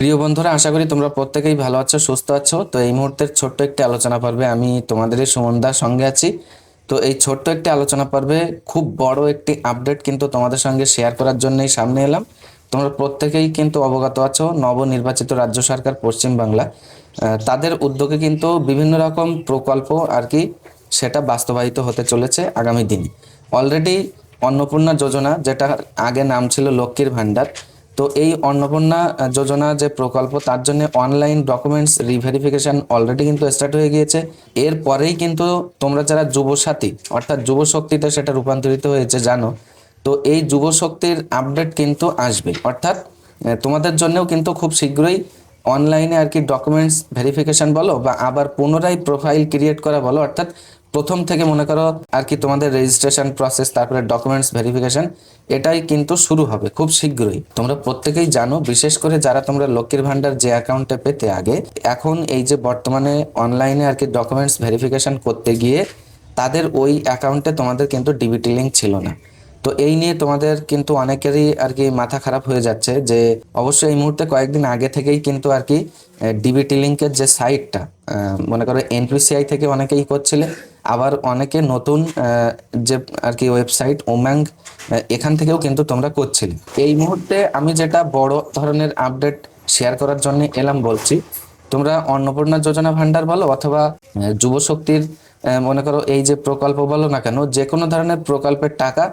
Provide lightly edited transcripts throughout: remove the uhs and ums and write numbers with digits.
প্রিয় বন্ধুরা, আশা করি তোমরা প্রত্যেকেই ভালো আছো, সুস্থ আছো। তো এই মুহূর্তের ছোট্ট একটি আলোচনা পর্বে আমি তোমাদেরই সুমনদার সঙ্গে আছি। তো এই ছোট্ট একটি আলোচনা পর্বে খুব বড় একটি আপডেট কিন্তু তোমাদের সঙ্গে শেয়ার করার জন্যই সামনে এলাম। তোমরা প্রত্যেকেই কিন্তু অবগত আছো, নবনির্বাচিত রাজ্য সরকার পশ্চিমবাংলা তাদের উদ্যোগে কিন্তু বিভিন্ন রকম প্রকল্প আর কি সেটা বাস্তবায়িত হতে চলেছে আগামী দিনে। অলরেডি অন্নপূর্ণা যোজনা, যেটা আগে নাম ছিল লক্ষ্মীর ভাণ্ডার, তো এই অন্নপূর্ণা যোজনা যে প্রকল্প, তার জন্য অনলাইন ডকুমেন্টস রিভেরিফিকেশন অলরেডি কিন্তু স্টার্ট হয়ে গিয়েছে। এরপরেই কিন্তু তোমরা যারা যুবসাথী অর্থাৎ যুবশক্তিতে সেটা রূপান্তরিত হয়েছে জানো। তো এই যুবশক্তির আপডেট কিন্তু আসবে, অর্থাৎ তোমাদের জন্যও কিন্তু খুব শীঘ্রই অনলাইনে আর কি ডকুমেন্টস ভেরিফিকেশন বলো বা আবার পুনরায় প্রোফাইল ক্রিয়েট করা বলো, অর্থাৎ প্রথম থেকে মনে করো আর কি তোমাদের রেজিস্ট্রেশন প্রসেস, তারপরে ডকুমেন্টস ভেরিফিকেশন, এটাই কিন্তু শুরু হবে খুব শীঘ্রই। তোমরা প্রত্যেকেই জানো, বিশেষ করে যারা তোমরা লক্ষ্মীর ভান্ডার যে অ্যাকাউন্টে পেতে আগে, এখন এই যে বর্তমানে অনলাইনে আর কি ডকুমেন্টস ভেরিফিকেশন করতে গিয়ে তাদের ওই অ্যাকাউন্টে তোমাদের কিন্তু ডিবিটি লিঙ্ক ছিল না। তো এই নিয়ে তোমাদের কিন্তু অনেকেরই আর কি মাথা খারাপ হয়ে যাচ্ছে যে অবশ্যই এই মুহূর্তে কয়েকদিন আগে থেকেই কিন্তু আর কি ডিবিটি লিঙ্কের যে সাইটটা, মনে করো এনপিসিআই থেকে অনেকেই করছিলে, আবার অনেকে নতুন যে আর কি ওয়েবসাইট উমাঙ্গ, এখান থেকেও কিন্তু তোমরা করছিলে। এই মুহূর্তে আমি যেটা বড় ধরনের আপডেট শেয়ার করার জন্য এলাম বলছি, তোমরা অন্নপূর্ণা যোজনা ভান্ডার বলো অথবা যুবশক্তির মনে করো এই যে প্রকল্প বলো না কেন, যে কোনো ধরনের প্রকল্পের টাকা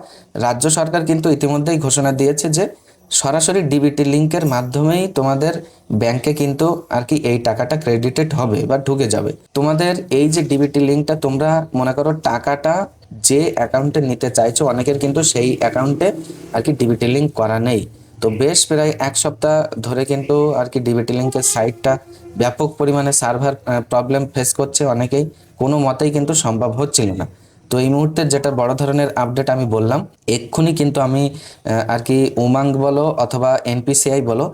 রাজ্য সরকার কিন্তু ইতিমধ্যেই ঘোষণা দিয়েছে যে সরাসরি ডিবিটি লিঙ্কের মাধ্যমেই তোমাদের ব্যাংকে কিন্তু আর কি এই টাকাটা ক্রেডিটেড হবে বা ঢুকে যাবে। তোমাদের এই যে ডিবিটি লিঙ্কটা, তোমরা মনে করো টাকাটা যে অ্যাকাউন্টে নিতে চাইছো, অনেকের কিন্তু সেই অ্যাকাউন্টে আর কি ডিবিটি লিঙ্ক করা নেই। তো বেশ প্রায় এক সপ্তাহ ধরে কিন্তু আর কি ডিবিটি লিঙ্কের সাইটটা ব্যাপক পরিমাণে সার্ভার প্রবলেম ফেস করছে অনেকেই, কোনো মতেই কিন্তু সম্ভব হচ্ছিল না। তো এই মুহূর্তে যেটা বড় ধরনের আপডেট আমি বললাম, এক্ষুনি কিন্তু আমি আর কি উমাঙ্গ বলো অথবা এনপিসিআই বলো,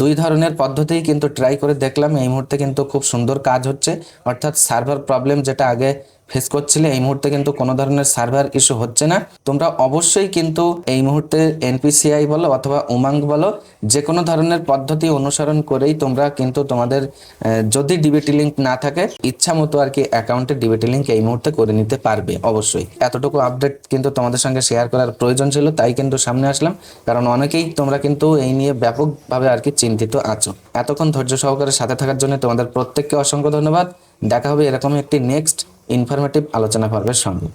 দুই ধরনের পদ্ধতিই কিন্তু ট্রাই করে দেখলাম। এই মুহূর্তে কিন্তু খুব সুন্দর কাজ হচ্ছে, অর্থাৎ সার্ভার প্রবলেম যেটা আগে ফেস করছিলে, এই মুহূর্তে কিন্তু কোনো ধরনের সার্ভার ইস্যু হচ্ছে না। তোমরা অবশ্যই কিন্তু এই মুহূর্তে এনপিসিআই বলো অথবা উমাঙ্গ বলো, যে কোনো ধরনের পদ্ধতি অনুসরণ করেই তোমরা কিন্তু তোমাদের যদি ডিবিটি লিঙ্ক না থাকে, ইচ্ছা মতো আর কি অ্যাকাউন্টে ডিবিটি লিঙ্ক এই মুহূর্তে করে নিতে পারবে। অবশ্যই এতটুকু আপডেট কিন্তু তোমাদের সঙ্গে শেয়ার করার প্রয়োজন ছিল, তাই কিন্তু সামনে আসলাম, কারণ অনেকেই তোমরা কিন্তু এই নিয়ে ব্যাপকভাবে আর কি চিন্তিত আছো। এতক্ষণ ধৈর্য সহকারে সাথে থাকার জন্য তোমাদের প্রত্যেককে অসংখ্য ধন্যবাদ। দেখা হবে এরকমই একটি নেক্সট ইনফরমেটিভ আলোচনা পর্বের সঙ্গে।